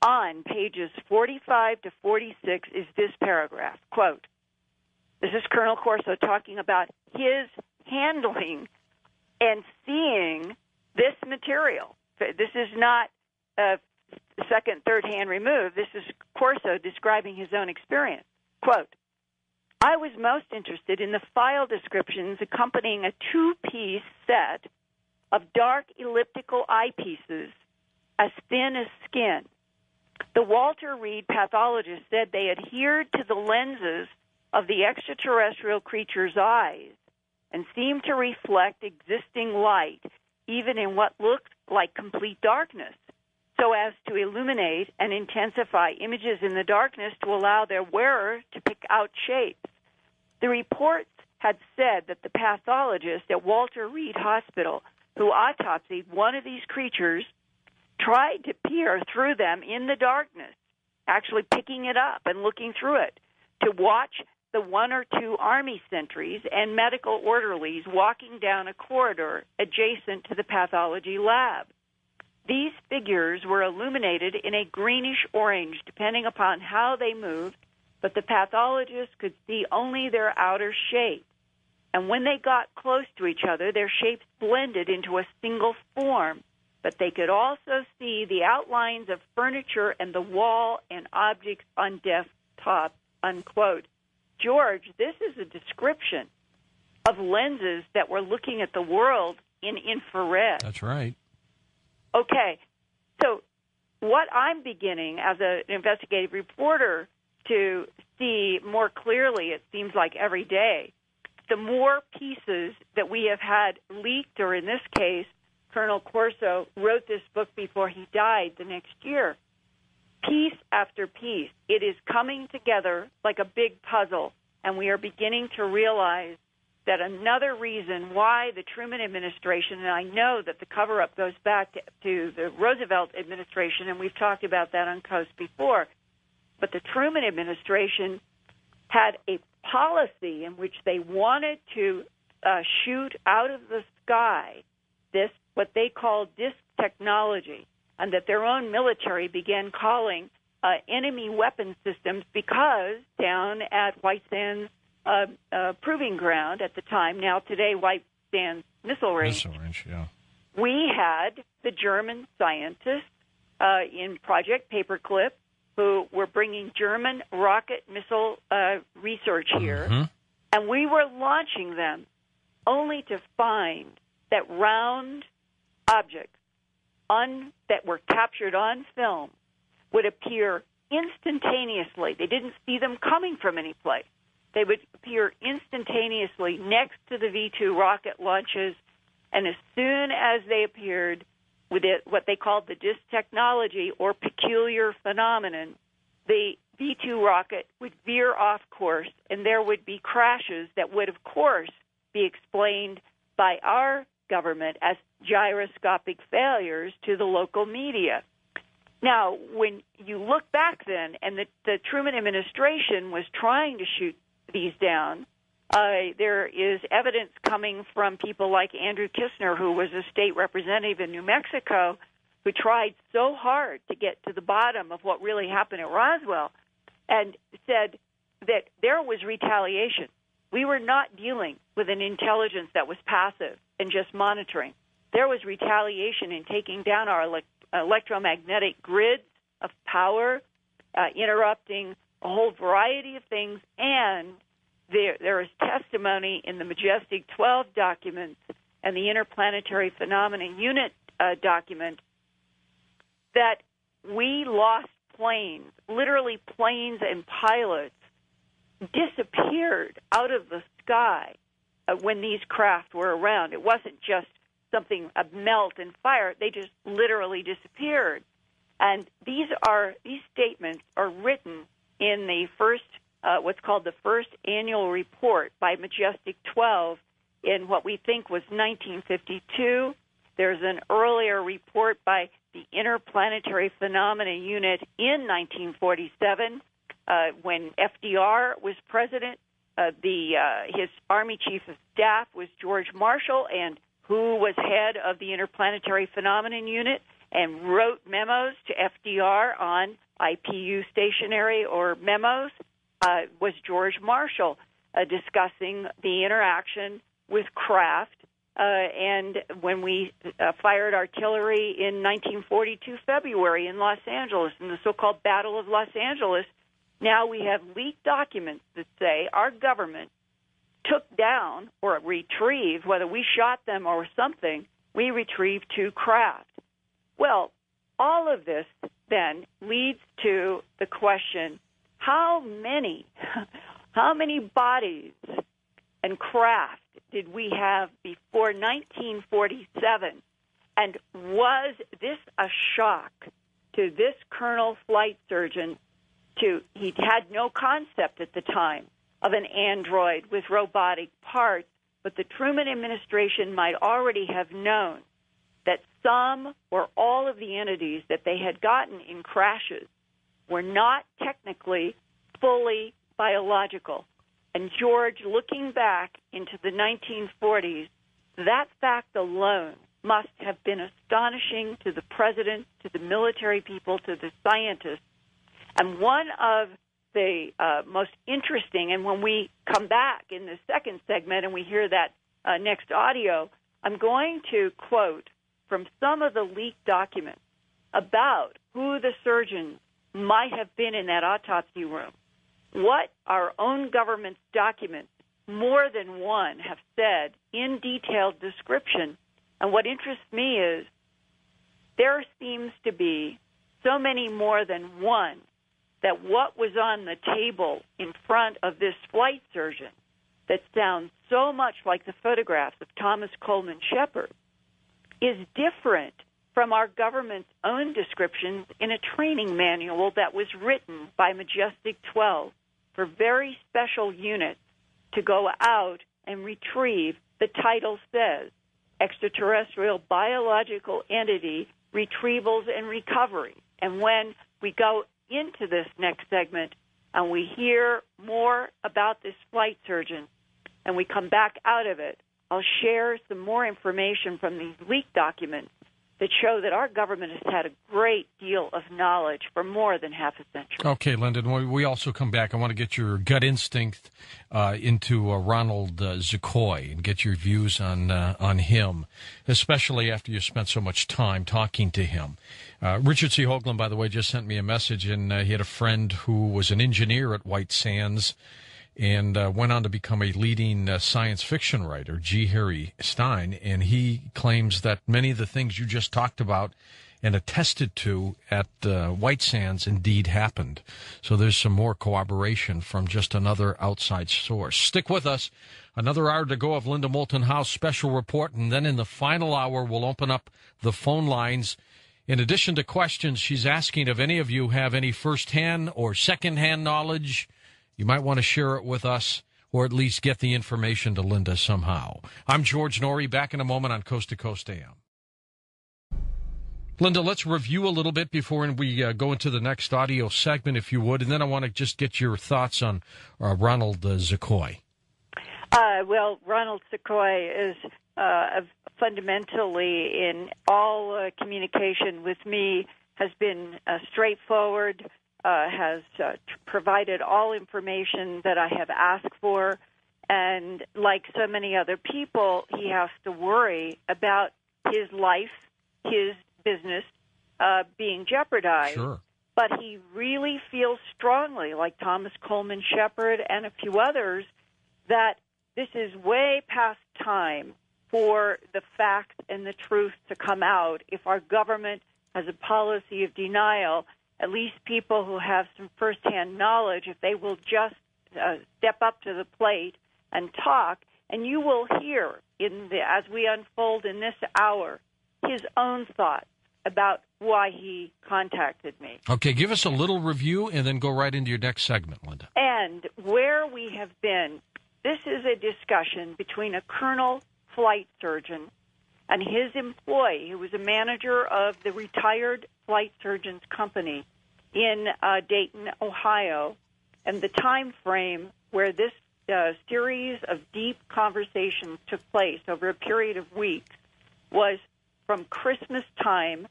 on pages 45 to 46 is this paragraph, quote, this is Colonel Corso talking about his handling and seeing this material. This is not a second, third-hand remove. This is Corso describing his own experience. Quote, I was most interested in the file descriptions accompanying a two-piece set of dark elliptical eyepieces as thin as skin. The Walter Reed pathologist said they adhered to the lenses of the extraterrestrial creature's eyes and seemed to reflect existing light, even in what looked like complete darkness, so as to illuminate and intensify images in the darkness to allow their wearer to pick out shapes. The reports had said that the pathologist at Walter Reed Hospital, who autopsied one of these creatures, tried to peer through them in the darkness, actually picking it up and looking through it, to watch the one or two Army sentries and medical orderlies walking down a corridor adjacent to the pathology lab. These figures were illuminated in a greenish-orange, depending upon how they moved, but the pathologist could see only their outer shape. And when they got close to each other, their shapes blended into a single form, but they could also see the outlines of furniture and the wall and objects on desktop, unquote. George, this is a description of lenses that were looking at the world in infrared. That's right. Okay, so what I'm beginning as an investigative reporter to see more clearly, it seems like every day, the more pieces that we have had leaked, or in this case, Colonel Corso wrote this book before he died the next year. Piece after piece, it is coming together like a big puzzle, and we are beginning to realize that another reason why the Truman administration, and I know that the cover-up goes back to the Roosevelt administration, and we've talked about that on Coast before, but the Truman administration had a policy in which they wanted to shoot out of the sky this, what they called disc technology, and that their own military began calling enemy weapon systems because down at White Sands Proving Ground at the time, now today White Sands Missile Range, yeah. We had the German scientists in Project Paperclip who were bringing German rocket missile research here, and we were launching them only to find that round objects that were captured on film would appear instantaneously. They didn't see them coming from any place. They would appear instantaneously next to the V-2 rocket launches, and as soon as they appeared with what they called the disc technology or peculiar phenomenon, the V-2 rocket would veer off course, and there would be crashes that would, of course, be explained by our government as gyroscopic failures to the local media. Now, when you look back then, and the Truman administration was trying to shoot these down, there is evidence coming from people like Andrew Kistner, who was a state representative in New Mexico, who tried so hard to get to the bottom of what really happened at Roswell, and said that there was retaliation. We were not dealing with an intelligence that was passive and just monitoring. There was retaliation in taking down our electromagnetic grids of power, interrupting a whole variety of things, and there is testimony in the Majestic 12 documents and the Interplanetary Phenomena Unit document that we lost planes, literally planes and pilots disappeared out of the sky when these craft were around. It wasn't just something, a melt and fire. They just literally disappeared. And these statements are written in the first, what's called the first annual report by Majestic 12 in what we think was 1952. There's an earlier report by the Interplanetary Phenomena Unit in 1947 when FDR was president. His Army Chief of Staff was George Marshall, and who was head of the Interplanetary Phenomenon Unit, and wrote memos to FDR on IPU stationery or memos was George Marshall discussing the interaction with Kraft. And when we fired artillery in 1942 February in Los Angeles, in the so-called Battle of Los Angeles, now we have leaked documents that say our government took down or retrieved, whether we shot them or something, we retrieved 2 craft. Well, all of this then leads to the question, how many bodies and craft did we have before 1947? And was this a shock to this colonel flight surgeon? He had no concept at the time of an android with robotic parts, but the Truman administration might already have known that some or all of the entities that they had gotten in crashes were not technically fully biological. And George, looking back into the 1940s, that fact alone must have been astonishing to the president, to the military people, to the scientists. And one of the most interesting, and when we come back in the second segment and we hear that next audio, I'm going to quote from some of the leaked documents about who the surgeons might have been in that autopsy room. What our own government's documents, more than one, have said in detailed description. And what interests me is there seems to be so many more than one that what was on the table in front of this flight surgeon that sounds so much like the photographs of Thomas Coleman Shepard is different from our government's own descriptions in a training manual that was written by Majestic 12 for very special units to go out and retrieve, the title says, extraterrestrial biological entity retrievals and recovery. And when we go into this next segment and we hear more about this flight surgeon and we come back out of it, I'll share some more information from these leaked documents that show that our government has had a great deal of knowledge for more than half a century. Okay, Linda, when we also come back, I want to get your gut instinct into Ronald Zakoy and get your views on him, especially after you spent so much time talking to him. Richard C. Hoagland, by the way, just sent me a message, and he had a friend who was an engineer at White Sands and went on to become a leading science fiction writer, G. Harry Stein, and he claims that many of the things you just talked about and attested to at White Sands indeed happened. So there's some more corroboration from just another outside source. Stick with us. Another hour to go of Linda Moulton House special report, and then in the final hour, we'll open up the phone lines. In addition to questions, she's asking if any of you have any first-hand or second-hand knowledge. You might want to share it with us or at least get the information to Linda somehow. I'm George Norrie, back in a moment on Coast to Coast AM. Linda, let's review a little bit before we go into the next audio segment, if you would, and then I want to just get your thoughts on Ronald Zakoy. Well, Ronald Zakoy is fundamentally in all communication with me has been straightforward, has provided all information that I have asked for, and like so many other people, he has to worry about his life, his business being jeopardized. Sure. But he really feels strongly, like Thomas Coleman Shepard and a few others, that this is way past time for the facts and the truth to come out. If our government has a policy of denial, at least people who have some firsthand knowledge, if they will just step up to the plate and talk, and you will hear as we unfold in this hour his own thoughts about why he contacted me. Okay, give us a little review and then go right into your next segment, Linda. And where we have been, this is a discussion between a colonel flight surgeon and his employee, who was a manager of the retired flight surgeons company in Dayton, Ohio, and the time frame where this series of deep conversations took place over a period of weeks was from Christmas time